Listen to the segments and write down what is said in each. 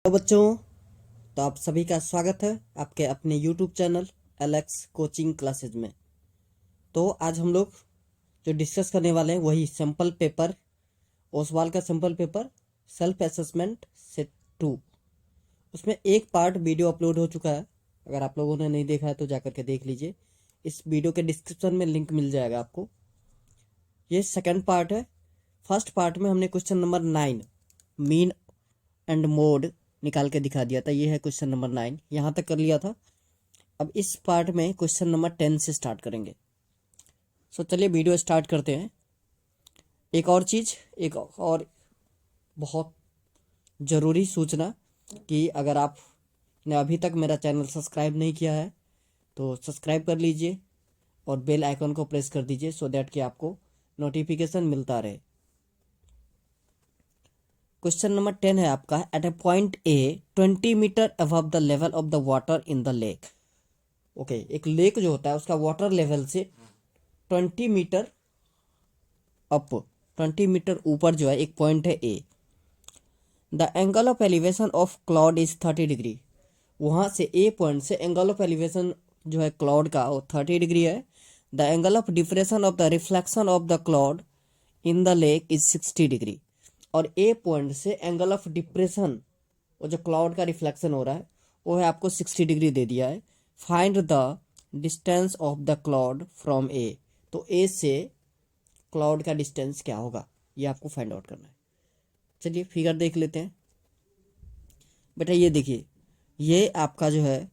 Hello बच्चों, तो आप सभी का स्वागत है आपके अपने YouTube channel Alex coaching classes में। तो आज हम लोग जो डिस्कस करने वाले हैं वही सैम्पल पेपर, ओसवाल का sample paper self assessment set 2। उसमें एक पार्ट वीडियो अपलोड हो चुका है। अगर आप लोगों ने नहीं देखा है तो जाकर के देख लीजिए। इस वीडियो के डिस्क्रिप्शन में लिंक मिल जाएगा आपको। ये सेकेंड पार्ट है। फर्स्ट पार्ट में हमने question number 9 mean and mode निकाल के दिखा दिया था। ये है क्वेश्चन नंबर 9, यहाँ तक कर लिया था। अब इस पार्ट में क्वेश्चन नंबर 10 से स्टार्ट करेंगे। सो चलिए वीडियो स्टार्ट करते हैं। एक और चीज़, एक और बहुत ज़रूरी सूचना कि अगर आपने अभी तक मेरा चैनल सब्सक्राइब नहीं किया है तो सब्सक्राइब कर लीजिए और बेल आइकन को प्रेस कर दीजिए सो दैट कि आपको नोटिफिकेशन मिलता रहे। क्वेश्चन नंबर 10 है आपका, at a point a 20 metre above the level of the water in the lake. Okay, एक लेक जो होता है उसका वाटर लेवल से 20 मीटर अप, 20 मीटर ऊपर जो है एक पॉइंट है A. The angle of elevation of cloud is 30 degree. वहाँ से ए पॉइंट से एंगल ऑफ एलिवेशन जो है क्लाउड का वो 30 डिग्री है। The angle of diffraction of the reflection of the cloud in the lake is 60 degree. और A point से एंगल ऑफ डिप्रेशन, वो जो क्लाउड का रिफ्लेक्शन हो रहा है वो है आपको 60 डिग्री दे दिया है। Find the distance of the cloud from A. तो ए से क्लाउड का डिस्टेंस क्या होगा ये आपको फाइंड आउट करना है। चलिए फिगर देख लेते हैं। बेटा ये देखिए, ये आपका जो है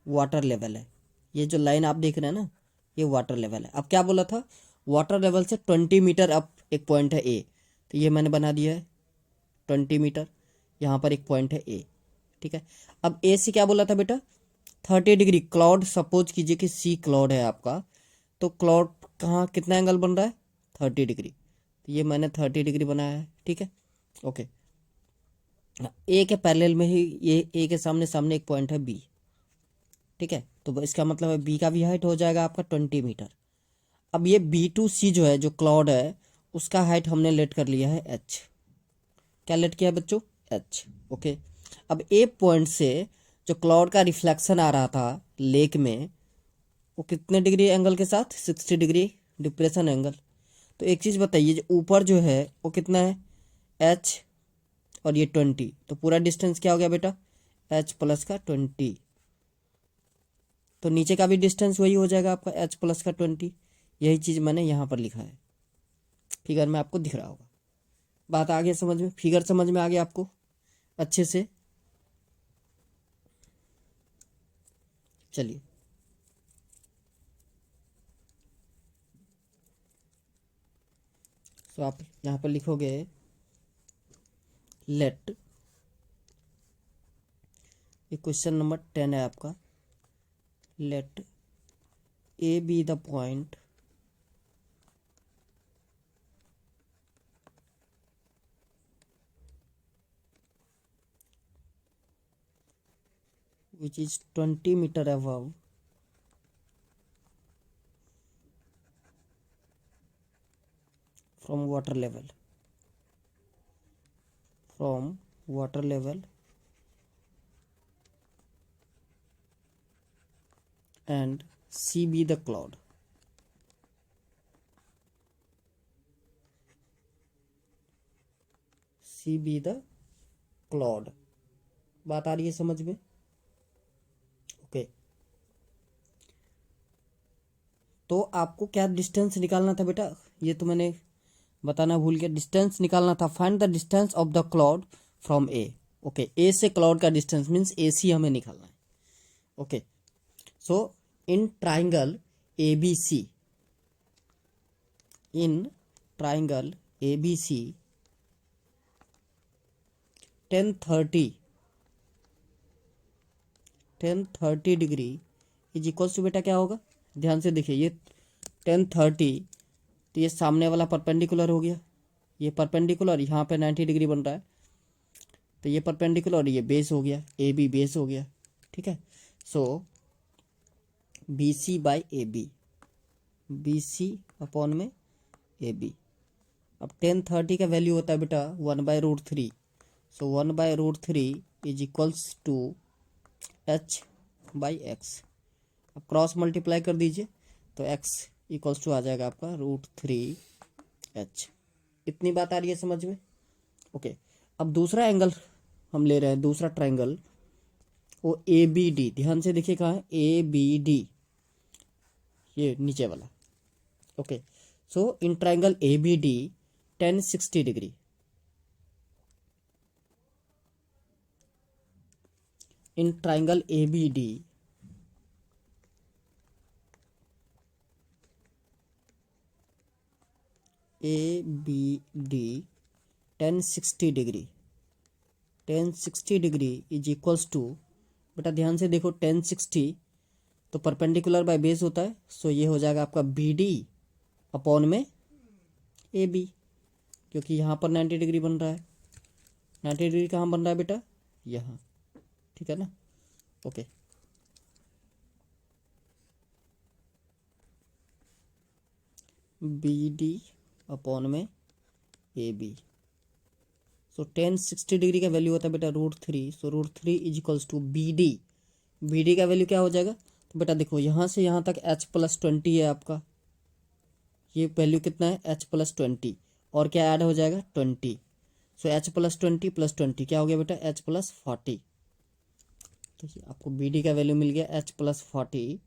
वाटर लेवल है। ये जो लाइन आप देख रहे हैं ना, ये वाटर लेवल है। अब क्या बोला था, वाटर लेवल से 20 मीटर अप एक पॉइंट है ए, तो ये मैंने बना दिया है 20 मीटर। यहाँ पर एक पॉइंट है ए, ठीक है। अब ए से क्या बोला था बेटा, 30 डिग्री। क्लाउड सपोज कीजिए कि सी क्लाउड है आपका, तो क्लाउड कहाँ कितना एंगल बन रहा है, 30 डिग्री। तो ये मैंने 30 डिग्री बनाया है, ठीक है। ओके, ए के पैरेलल में ही ये ए के सामने सामने एक पॉइंट है बी, ठीक है। तो इसका मतलब है बी का भी हाइट हो जाएगा आपका 20 मीटर। अब ये B2C जो है, जो क्लाउड है, उसका हाइट हमने लेट कर लिया है h। क्या लेट किया है बच्चों, h। ओके, अब ए पॉइंट से जो क्लाउड का रिफ्लेक्शन आ रहा था लेक में, वो कितने डिग्री एंगल के साथ, 60 डिग्री डिप्रेशन एंगल। तो एक चीज़ बताइए, जो ऊपर जो है वो कितना है, h, और ये 20, तो पूरा डिस्टेंस क्या हो गया बेटा, h प्लस का 20। तो नीचे का भी डिस्टेंस वही हो जाएगा आपका h प्लस का 20। यही चीज़ मैंने यहाँ पर लिखा है, फिगर में आपको दिख रहा होगा। बात आ गई समझ में, फिगर समझ में आ गया आपको अच्छे से। चलिए तो आप यहाँ पर लिखोगे लेट, ये क्वेश्चन नंबर 10 है आपका, let A B the point which is 20 meter above from water level, from water level, and C be the cloud, C be the cloud। बात आ रही है समझ में, ओके। तो आपको क्या डिस्टेंस निकालना था बेटा, ये तो मैंने बताना भूल गया। डिस्टेंस निकालना था, find the distance of the cloud from A. Okay, A से क्लाउड का डिस्टेंस मीन्स ए सी हमें निकालना है। Okay, so in triangle a b c, in triangle a b c 1030 degree is equals to बेटा क्या होगा, ध्यान से देखिए, ये 1030, तो ये सामने वाला परपेंडिकुलर हो गया, ये परपेंडिकुलर, यहाँ पे 90 डिग्री बन रहा है, तो ये परपेंडिकुलर और ये बेस हो गया, ए बी बेस हो गया, ठीक है। So B C by A B, B C upon में ए बी। अब 1030 का वैल्यू होता है बेटा 1/√3, सो 1/√3 इज इक्वल्स टू h/x। अब क्रॉस मल्टीप्लाई कर दीजिए तो x इक्वल्स टू आ जाएगा आपका √3h। इतनी बात आ रही है समझ में? ओके, अब दूसरा एंगल हम ले रहे हैं, दूसरा ट्रायंगल, वो ABD। ध्यान से देखिए कहाँ है ABD, ये नीचे वाला। Okay, so in triangle ABD tan 60 degree, in triangle ABD tan 60 degree, tan 60 degree is equals to, बेटा ध्यान से देखो, tan 60 तो परपेंडिकुलर बाय बेस होता है, सो ये हो जाएगा आपका BD अपॉन में AB, क्योंकि यहाँ पर 90 डिग्री बन रहा है। 90 डिग्री कहाँ बन रहा है बेटा? यहाँ, ठीक है ना? ओके, BD अपॉन में AB। सो tan 60 डिग्री का वैल्यू होता है बेटा √3, so √3 is equals to BD। BD का वैल्यू क्या हो जाएगा? तो बेटा देखो, यहाँ से यहाँ तक h+20 है आपका, ये वैल्यू कितना है? h+20, और क्या ऐड हो जाएगा? 20। सो h+20 + 20 क्या हो गया बेटा? h+40। तो आपको BD का वैल्यू मिल गया h+40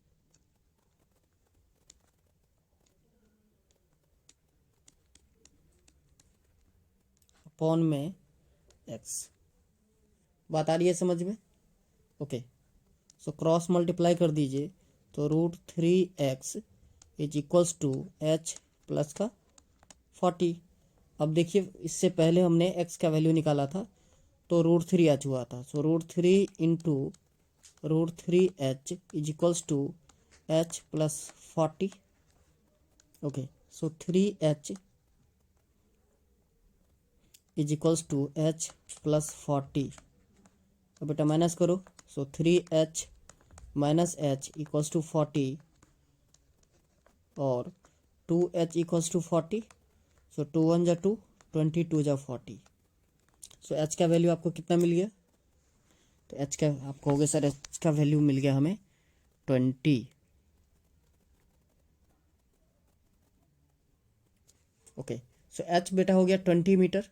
अपॉन में x। बात आ रही है समझ में? ओके, सो क्रॉस मल्टीप्लाई कर दीजिए तो √3x is equals to h plus का 40। अब देखिए, इससे पहले हमने x का वैल्यू निकाला था तो √3h हुआ था, so √3 into √3h is equals to h plus 40। Okay, so 3h is equals to h plus 40। अब बेटा माइनस करो, so 3h minus h equals to 40 और 2h इक्वल्स टू 40। सो 2 1 जा 2, 22 जा 40। सो h का वैल्यू आपको कितना मिल गया? तो h का आप कहोगे सर h का वैल्यू मिल गया हमें 20। ओके, सो h बेटा हो गया 20 मीटर,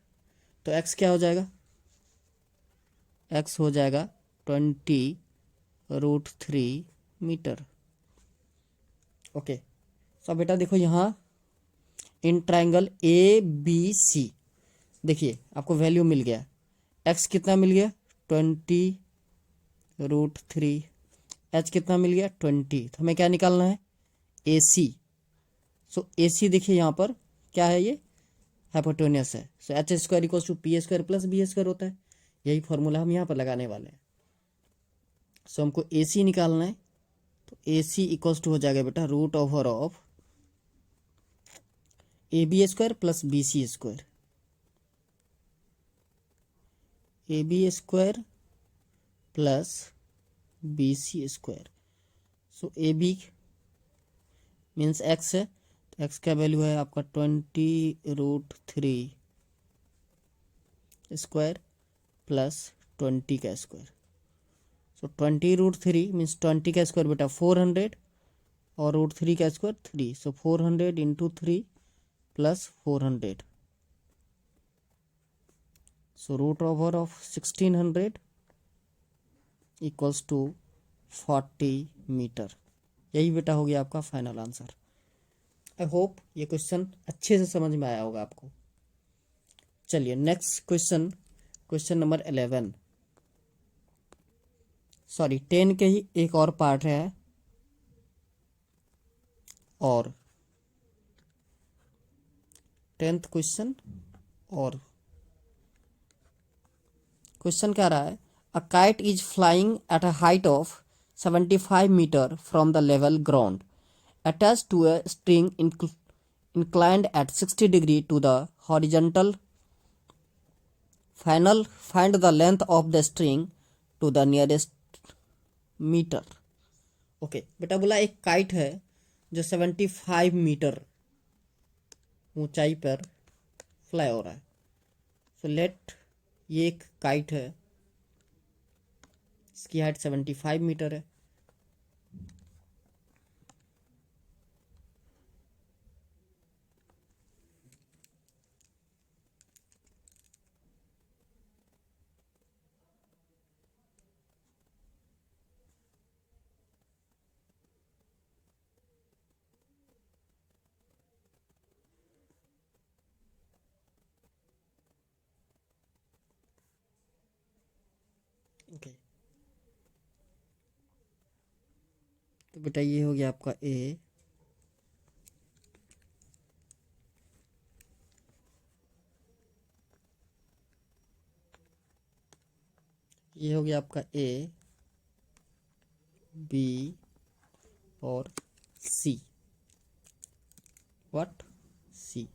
तो x क्या हो जाएगा? x हो जाएगा 20√3 मीटर। ओके, सो बेटा देखो यहाँ इन ट्रायंगल ABC, देखिए आपको वैल्यू मिल गया, x कितना मिल गया? 20√3, h कितना मिल गया? 20। तो हमें क्या निकालना है? AC। सो AC देखिए यहाँ पर क्या है, ये हाइपोटेन्यूस है, सो h² equals to p² plus b² होता है। यही फॉर्मूला हम यहाँ पर लगाने वाले हैं। सो हमको AC निकालना है, तो AC इक्वल्स टू हो जाएगा बेटा √over of AB² plus BC², AB² plus BC²। So AB means x है, तो x का वैल्यू है आपका 20√3 स्क्वायर प्लस 20 का स्क्वायर। सो 20√3 मीन्स 20 का स्क्वायर बेटा 400 और √3 का square 3, so 400 into 3 plus 400। So √ओवर ऑफ 1600 इक्वल्स टू 40 मीटर। यही बेटा हो गया आपका फाइनल आंसर। आई होप ये क्वेश्चन अच्छे से समझ में आया होगा आपको। चलिए next question, question number 11, sorry 10 के ही एक और पार्ट है, और 10th क्वेश्चन, और क्वेश्चन क्या रहा है? A kite is flying at a height of 75 metre from the level ground attached to a string inclined at 60 degree to the horizontal. Find the length of the string to the nearest meter. Okay बेटा बोला एक kite है जो 75 metre ऊंचाई पर fly हो रहा है। सो लेट ये एक काइट है, इसकी हाइट 75 मीटर है। ओके, तो बेटा ये हो गया आपका ए, ये हो गया आपका ए, बी और सी। व्हाट? सी।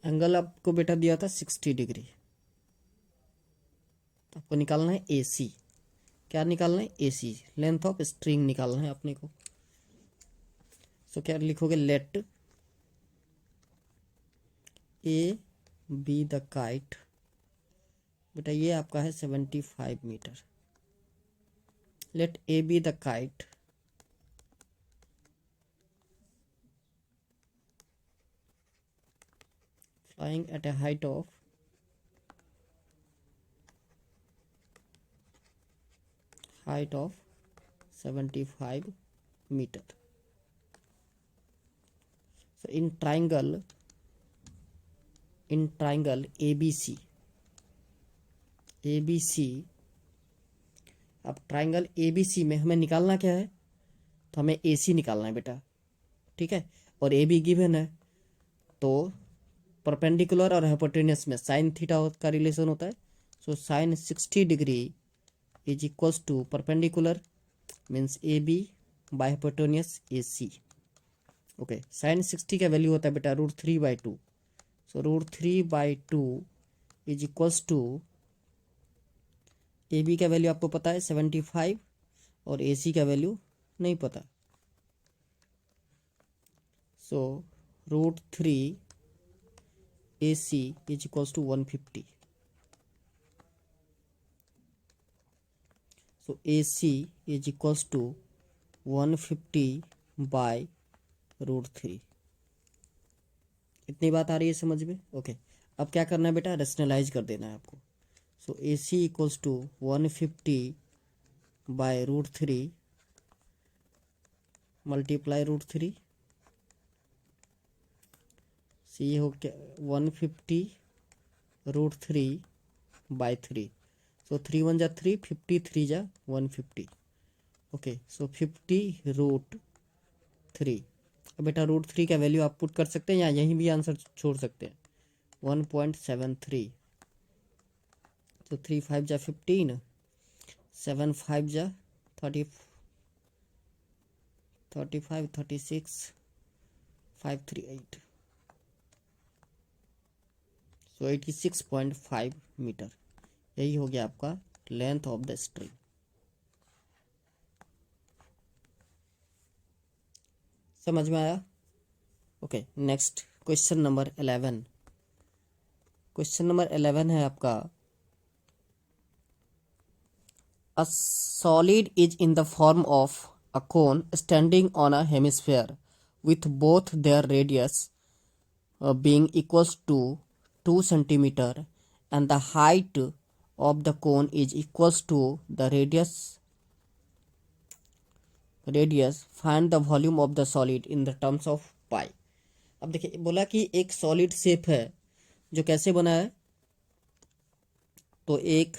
एंगल आपको बेटा दिया था 60 डिग्री, तो आपको निकालना है ए सी। क्या निकालना है? A C, length of string निकालना है अपने को। सो क्या लिखोगे? Let A B the kite. बेटा ये आपका है 75 metre. Let A B the kite flying at a height of 75 meter. So in triangle ABC, अब ट्राइंगल ABC में हमें निकालना क्या है? तो हमें AC निकालना है बेटा, ठीक है। और AB गिवन है, तो परपेंडिकुलर और हाइपोटेन्यूस में साइन थीटा का रिलेशन होता है। So sine 60 degree is equals to perpendicular means AB by hypotenuse AC। Okay, sine 60 का वैल्यू होता है बेटा √3/2। So √3/2 is equals to, AB का वैल्यू आपको पता है 75 और AC का वैल्यू नहीं पता। So √3 AC is equals to 150। So AC is equals to 150 by √3। इतनी बात आ रही है समझ में? ओके, अब क्या करना है बेटा? रेशनलाइज कर देना है आपको। So AC equals to 150 by √3 multiply √3। सी हो क्या? 150 √3 बाय 3। सो 3 1 जा 3, 50 3 जा 150। ओके, सो 50 √3। अब बेटा √3 का वैल्यू आप पुट कर सकते हैं या यहीं भी आंसर छोड़ सकते हैं। 1.73। तो 3 5 जा 15, 7 5 जा 30, 35 36, 5 3 8। सो 86.5 मीटर, यही हो गया आपका लेंथ ऑफ द स्ट्रिंग। समझ में आया? Okay, next question number 11। Question number 11 है आपका, a solid is in the form of a cone standing on a hemisphere with both their radius being equals to 2 centimeter and the height of the cone is equals to the radius. Find the volume of the solid in the terms of pi. अब देखिए बोला कि एक solid shape है जो कैसे बना है, तो एक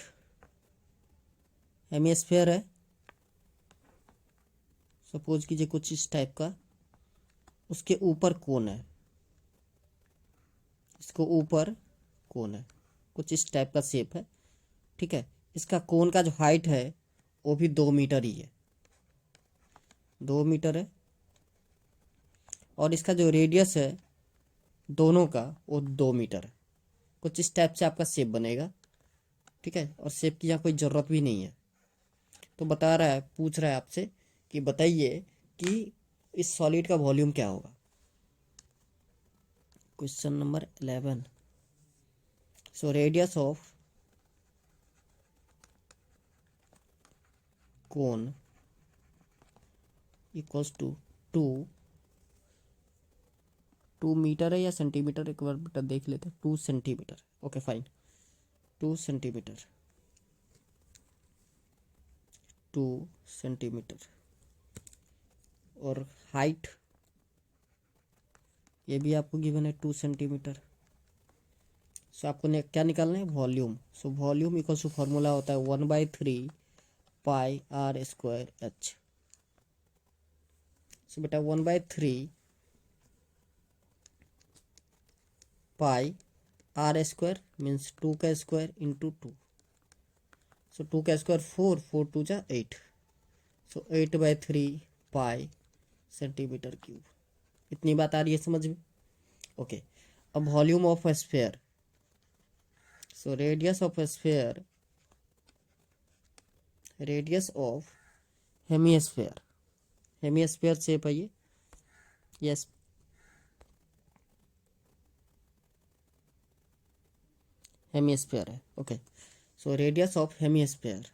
हेमिस्फीयर है, सपोज कीजिए कुछ इस टाइप का, उसके ऊपर कोन है, इसको ऊपर कोन है, कुछ इस टाइप का शेप है, ठीक है। इसका कोन का जो हाइट है वो भी 2 मीटर ही है, 2 मीटर है। और इसका जो रेडियस है दोनों का वो 2 मीटर है। कुछ इस टाइप से आपका शेप बनेगा, ठीक है। और शेप की यहाँ कोई ज़रूरत भी नहीं है। तो बता रहा है, पूछ रहा है आपसे कि बताइए कि इस सॉलिड का वॉल्यूम क्या होगा। Question number 11, so radius of cone equals to 2 metre है या सेंटीमीटर, एक बार बेटा देख लेते हैं। 2 centimetre, okay fine. 2 centimetre, 2 centimetre. और हाइट ये भी आपको गिवन है 2 सेंटीमीटर। सो आपको क्या निकालना है, volume. So volume equal to formula होता है 1/3 pi r square h. So बेटा 1/3 पाई आर स्क्वायर मीन्स 2 का स्क्वायर इंटू 2। सो 2 का स्क्वायर 4, 4 2 जा 8। So 8/3 pi centimetre cube. इतनी बात आ रही है समझ में? ओके। अब volume of sphere. So radius of sphere, radius of hemisphere, hemisphere shape है ये, यस हेमिस्फीयर है। Okay. So radius of hemisphere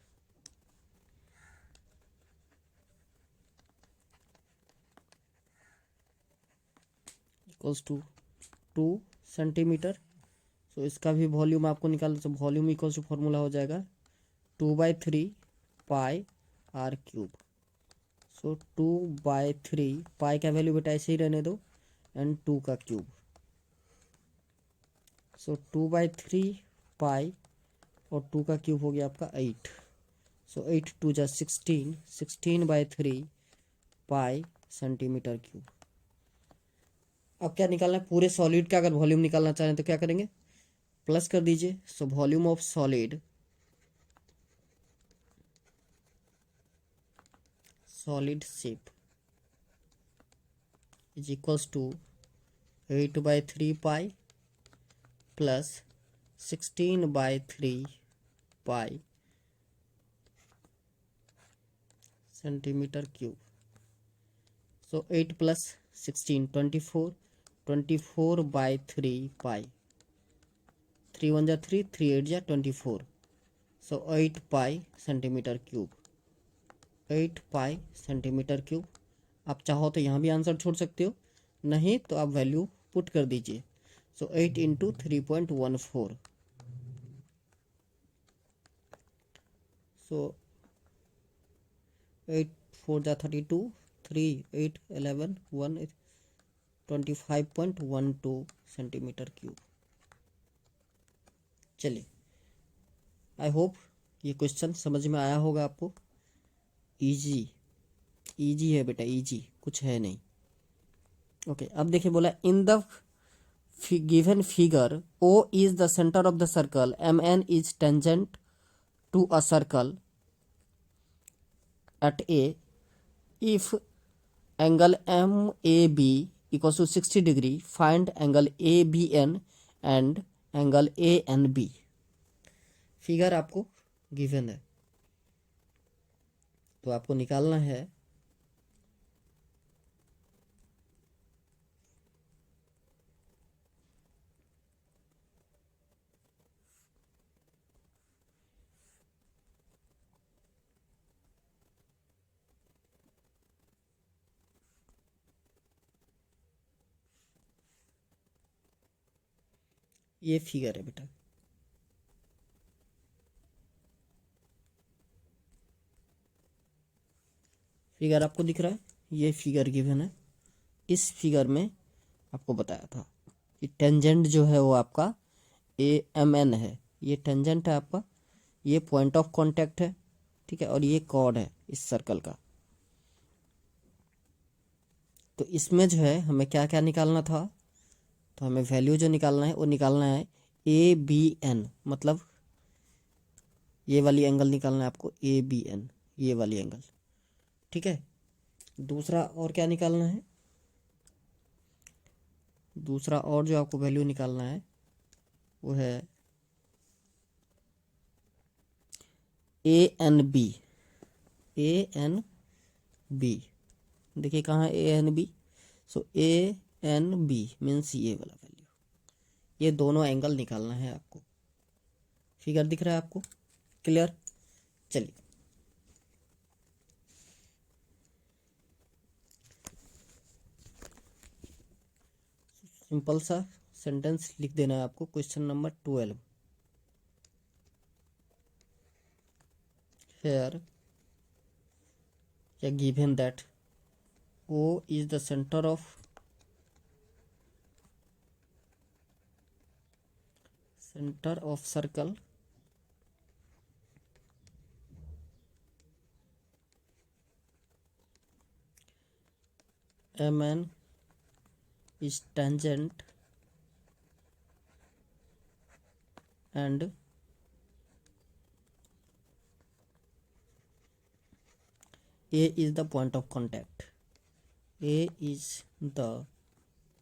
equals to 2 centimetre. So इसका भी वॉल्यूम आपको निकालना। तो वॉल्यूम इक्वल्स टू फॉर्मूला हो जाएगा 2/3 पाई आर क्यूब। सो 2/3 पाई का वैल्यू बेटा ऐसे ही रहने दो, एंड 2 का क्यूब। सो 2/3 पाई और 2 का क्यूब हो गया आपका 8। सो 8 2 जा 16, 16/3 पाई सेंटीमीटर क्यूब। अब क्या निकालना है, पूरे सॉलिड का अगर वॉल्यूम निकालना चाहें तो क्या करेंगे, प्लस कर दीजिए। So volume of solid, solid shape is equals to 8/3 pi plus 16/3 pi centimetre cube. So 8 plus 16 24, 24/3 pi. 3 1 जा 3, 3 8 जा 24। So 8 pi centimetre cube, 8 pi centimetre cube. आप चाहो तो यहाँ भी आंसर छोड़ सकते हो, नहीं तो आप वैल्यू पुट कर दीजिए। सो 8 इंटू 3.14। सो 8 4 जा 32, 3 8 11 1 25.12 सेंटीमीटर क्यूब। चलिए, आई होप ये क्वेश्चन समझ में आया होगा आपको। इजी, इजी है बेटा, इजी, कुछ है नहीं। ओके। अब देखिए बोला in the given figure O is the center of the circle, MN is tangent to a circle at A. If angle MAB equals to 60 degree, find angle ABN and angle ANB। Figure आपको given है तो आपको निकालना है ये figure है बेटा, figure आपको दिख रहा है, ये फिगर गिवन है। इस फिगर में आपको बताया था कि टेंजेंट जो है वो आपका AMN है, ये टेंजेंट है आपका, ये पॉइंट ऑफ कांटेक्ट है, ठीक है, और ये कॉर्ड है इस सर्कल का। तो इसमें जो है हमें क्या क्या निकालना था, तो हमें वैल्यू जो निकालना है वो निकालना है ABN, मतलब ये वाली एंगल निकालना है आपको ABN, ये वाली एंगल, ठीक है। दूसरा और क्या निकालना है, दूसरा और जो आपको वैल्यू निकालना है वो है ANB, ANB। देखिए कहाँ है ANB। सो ANB मीन्स ये वाला वैल्यू, ये दोनों एंगल निकालना है आपको, फिगर दिख रहा है आपको? क्लियर? चलिए, सिंपल सा सेंटेंस लिख देना है आपको। क्वेश्चन नंबर 12, here या given that O is the center of circle MN is tangent and A is the point of contact. A is the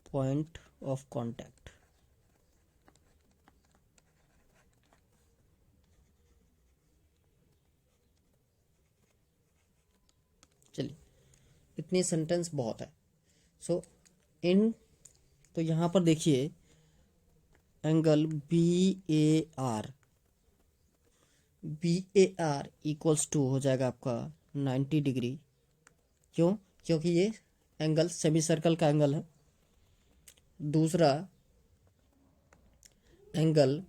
point of contact. चलिए, इतनी सेंटेंस बहुत है। सो इन तो यहाँ पर देखिए angle b a r equals to हो जाएगा आपका 90 डिग्री। क्यों? क्योंकि ये एंगल सेमी सर्कल का एंगल है। दूसरा एंगल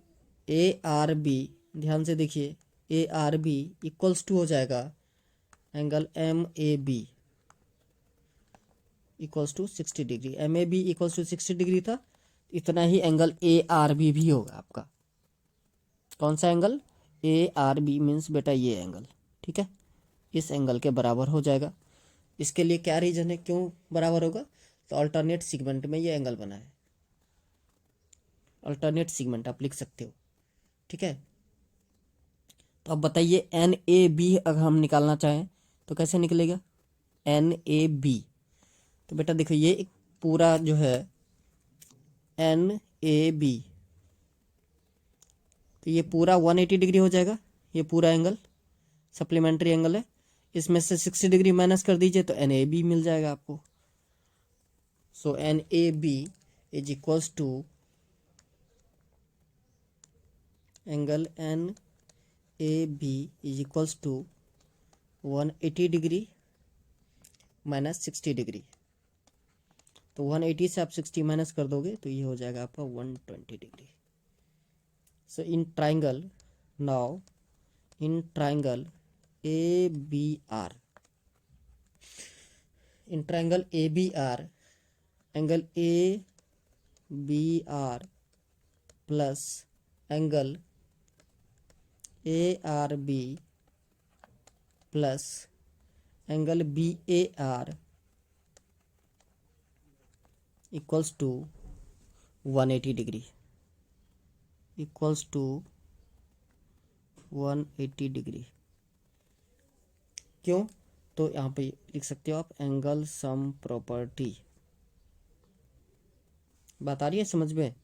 ए आर बी, ध्यान से देखिए, a r b equals to हो जाएगा angle m a b equals to 60 degree. M a b equals to 60 degree था, इतना ही एंगल ए आर बी भी होगा आपका। कौन सा angle? A r B means बेटा ये एंगल, ठीक है, इस एंगल के बराबर हो जाएगा। इसके लिए क्या रीजन है, क्यों बराबर होगा? तो अल्टरनेट सेगमेंट में ये एंगल बना है। अल्टरनेट सेगमेंट आप लिख सकते हो, ठीक है। तो अब बताइए एन ए बी अगर हम निकालना चाहें तो कैसे निकलेगा? एन ए बी, तो बेटा देखो ये एक पूरा जो है एन ए बी, तो ये पूरा 180 डिग्री हो जाएगा। ये पूरा एंगल सप्लीमेंट्री एंगल है, इसमें से 60 डिग्री माइनस कर दीजिए तो एन ए बी मिल जाएगा आपको। So N A B is equals to angle N A B is equals to 180 degree minus 60 degree. तो 180 से आप 60 माइनस कर दोगे तो ये हो जाएगा आपका 120 degree. So in triangle now, in triangle a B r, in triangle a B r, angle A B are plus angle a r b plus angle b a r equals to 180 degree, equals to 180 degree. क्यों? तो यहाँ पे लिख सकते हो आप angle sum property. बात आ रही है समझ में?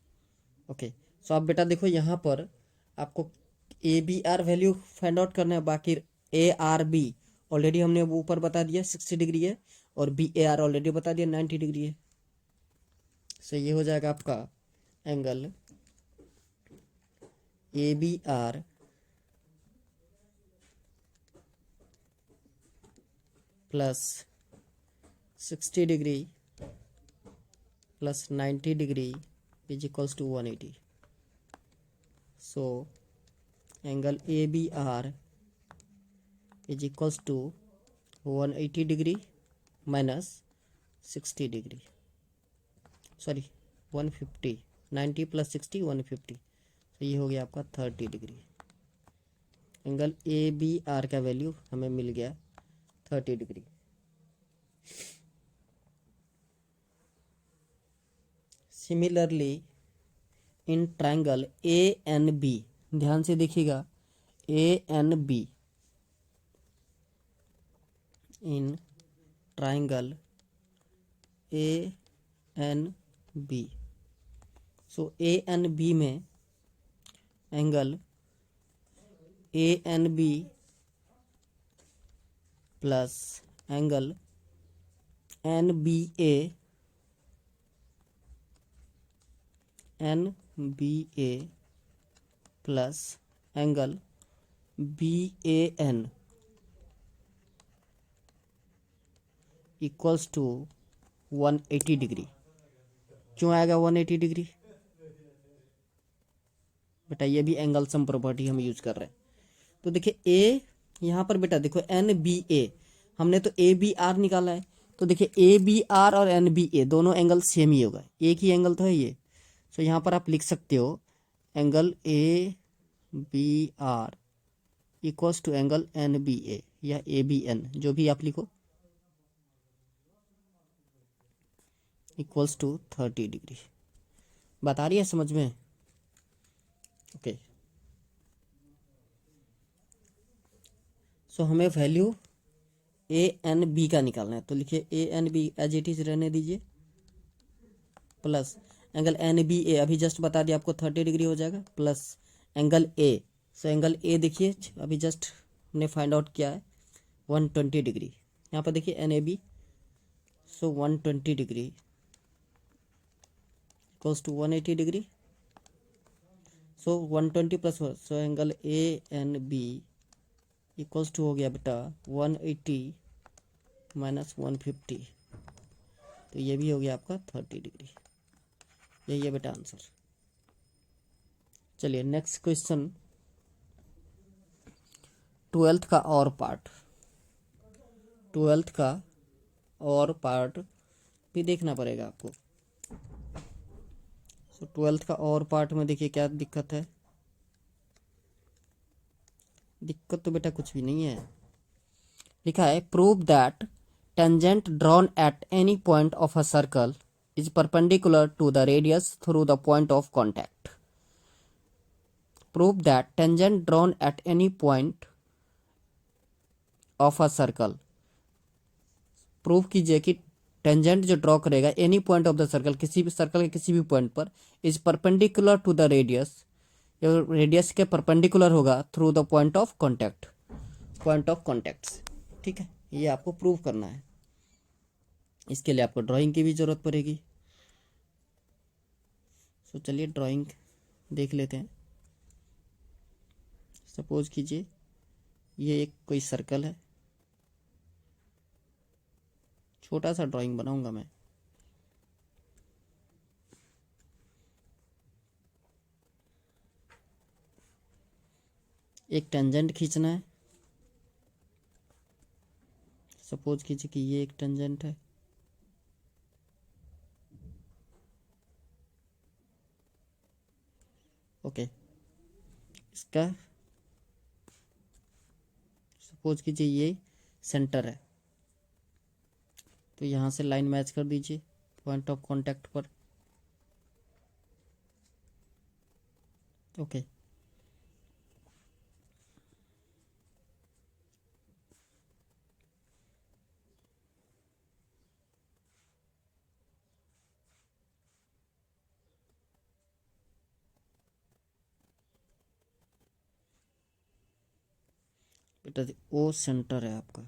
ओके, सो आप बेटा देखो यहाँ पर आपको a B r value find out करना है। बाकी ए आर बी ऑलरेडी हमने वो ऊपर बता दिया 60 डिग्री है, और बी ए आर ऑलरेडी बता दिया 90 डिग्री है। सो ये हो जाएगा आपका angle A B are plus 60 degree plus 90 degree is equals to 180। So angle A B R is equals to 180 degree minus 60 degree, sorry 150, 90 plus 60 150, तो ये हो गया आपका 30 degree. Angle A B R का वैल्यू हमें मिल गया 30 degree. Similarly in triangle A N B, ध्यान से देखिएगा, A N B, in triangle A N b, so a N b में angle a N b plus angle n b a, N b a plus angle BAN equals to 180 degree. क्यों आएगा 180 degree बेटा? ये भी angle sum property हम use कर रहे हैं। तो देखिए ए यहाँ पर बेटा देखो NBA, हमने तो ABR निकाला है, तो देखिए ABR और NBA दोनों एंगल सेम ही होगा, एक ही एंगल तो है ये। सो यहाँ पर आप लिख सकते हो angle ABR equals to angle NBA या ABN, जो भी आप लिखो, इक्वल्स टू 30 डिग्री। बात आ रही है समझ में? ओके। सो हमें वैल्यू ANB का निकालना है, तो लिखिए ANB एज इट इज रहने दीजिए, प्लस एंगल NBA अभी जस्ट बता दिया आपको 30 डिग्री हो जाएगा, plus angle A। So angle A देखिए अभी जस्ट हमने फाइंड आउट किया है 120 डिग्री। यहाँ पर देखिए NAB, so 120 degree equals to 180 degree. So 120 plus, so angle ANB equals to हो गया बेटा 180 माइनस 150, तो ये भी हो गया आपका 30 डिग्री। यही है बेटा आंसर। चलिए नेक्स्ट क्वेश्चन, 12th का और पार्ट। 12th का और पार्ट भी देखना पड़ेगा आपको। सो 12th का और पार्ट में देखिए क्या दिक्कत है। दिक्कत तो बेटा कुछ भी नहीं है, लिखा है prove that tangent drawn at any point of a circle is perpendicular to the radius through the point of contact. Prove that tangent drawn at any point of a circle, prove कीजिए कि tangent जो draw करेगा any point of the circle, किसी भी circle के किसी भी point पर, is perpendicular to the radius, radius के परपेंडिकुलर होगा through the point of contact, point of contacts. ठीक है, ये आपको प्रूव करना है। इसके लिए आपको ड्राइंग की भी जरूरत पड़ेगी। सो चलिए ड्राइंग देख लेते हैं। सपोज कीजिए ये एक कोई सर्कल है, छोटा सा ड्राइंग बनाऊंगा मैं। एक टेंजेंट खींचना है। सपोज कीजिए कि ये एक टेंजेंट है, ओके। इसका सपोज कीजिए ये सेंटर है, तो यहाँ से लाइन मैच कर दीजिए पॉइंट ऑफ कांटेक्ट पर, ओके। बेटा ओ सेंटर है आपका,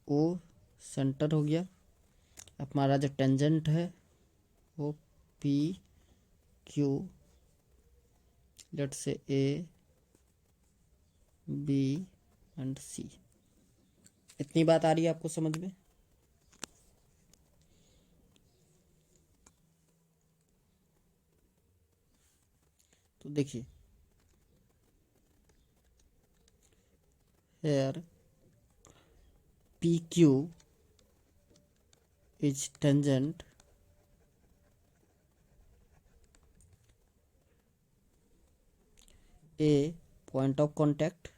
ओ सेंटर हो गया। हमारा जो टेंजेंट है वो PQ, लेट से ABC। इतनी बात आ रही है आपको समझ में? तो देखिए here PQ is tangent A point of contact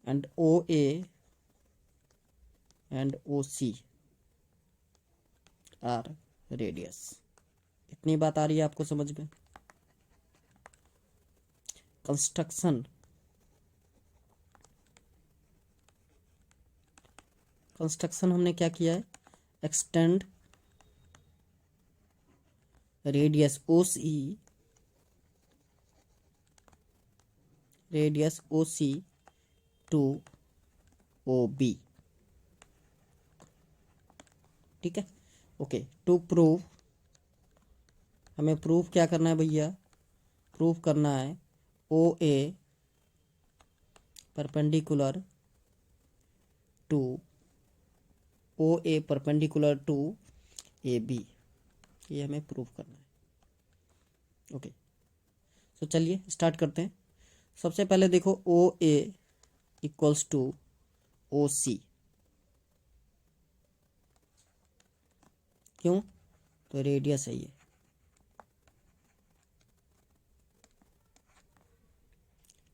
and OA and OC are radius। इतनी बात आ रही है आपको समझ में? कंस्ट्रक्शन हमने क्या किया है, extend radius OC to OB, ठीक है। ओके, टू प्रूव, हमें प्रूफ क्या करना है भैया, प्रूफ करना है O A perpendicular to O A perpendicular to A B, ये हमें प्रूफ करना है। ओके, तो चलिए स्टार्ट करते हैं। सबसे पहले देखो ओ ए इक्वल्स टू ओ सी, क्यों, तो रेडियस है ये,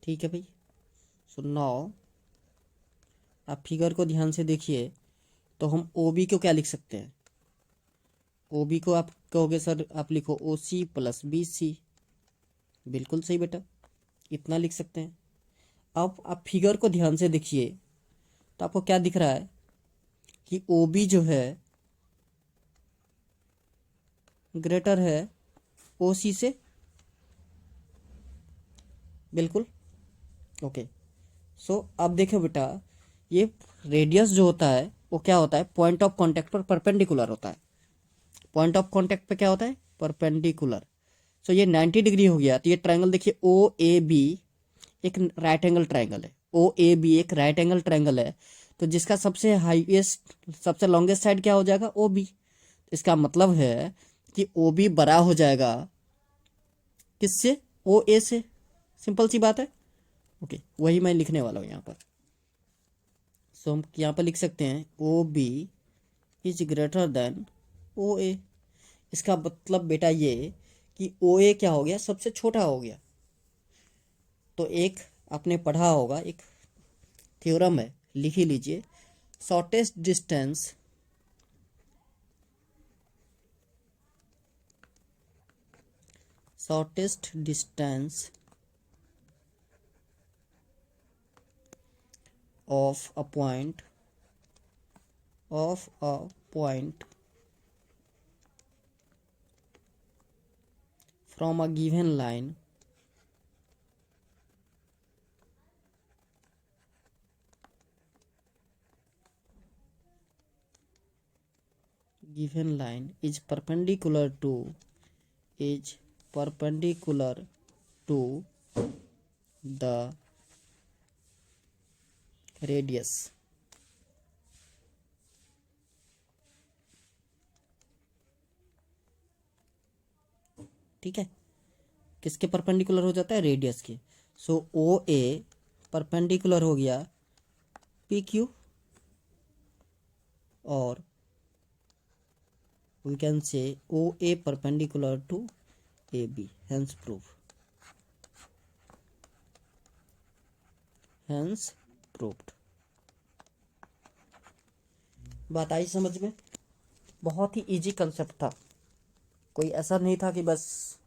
ठीक है भाई। सो नाउ आप फिगर को ध्यान से देखिए, तो हम ओ बी को क्या लिख सकते हैं, ओ बी को आप कहोगे सर आप लिखो ओ सी प्लस बी सी, बिल्कुल सही बेटा, इतना लिख सकते हैं। अब आप फिगर को ध्यान से देखिए, तो आपको क्या दिख रहा है कि ओ बी जो है ग्रेटर है ओ सी से, बिल्कुल। ओके, सो अब देखो बेटा, ये रेडियस जो होता है वो क्या होता है, पॉइंट ऑफ कांटेक्ट पर परपेंडिकुलर होता है। पॉइंट ऑफ कांटेक्ट पे क्या होता है, परपेंडिकुलर। सो ये 90 डिग्री हो गया, तो ये ट्रायंगल देखिए ओ ए बी एक राइट एंगल ट्रायंगल है, ओ ए बी एक राइट एंगल ट्रायंगल है, तो जिसका सबसे हाईएस्ट सबसे लॉन्गेस्ट साइड क्या हो जाएगा, ओ बी। इसका मतलब है कि ओ बी बड़ा हो जाएगा किससे, ओ ए से, सिंपल सी बात है। ओके, वही मैं लिखने वाला हूँ यहाँ पर। सो हम यहाँ पर लिख सकते हैं O B is greater than O A. इसका मतलब बेटा ये कि ओ ए क्या हो गया, सबसे छोटा हो गया। तो एक आपने पढ़ा होगा, एक थ्योरम है, लिख ही लीजिए, shortest distance shortest distance of a point from a given line is perpendicular to the radius। ठीक है, किसके परपेंडिकुलर हो जाता है, रेडियस के। सो ओ ए परपेंडिकुलर हो गया पी क्यू, और we can say o A perpendicular to A b, hence proof, hence proved. बात आई समझ में, बहुत ही इजी कंसेप्ट था, कोई ऐसा नहीं था कि बस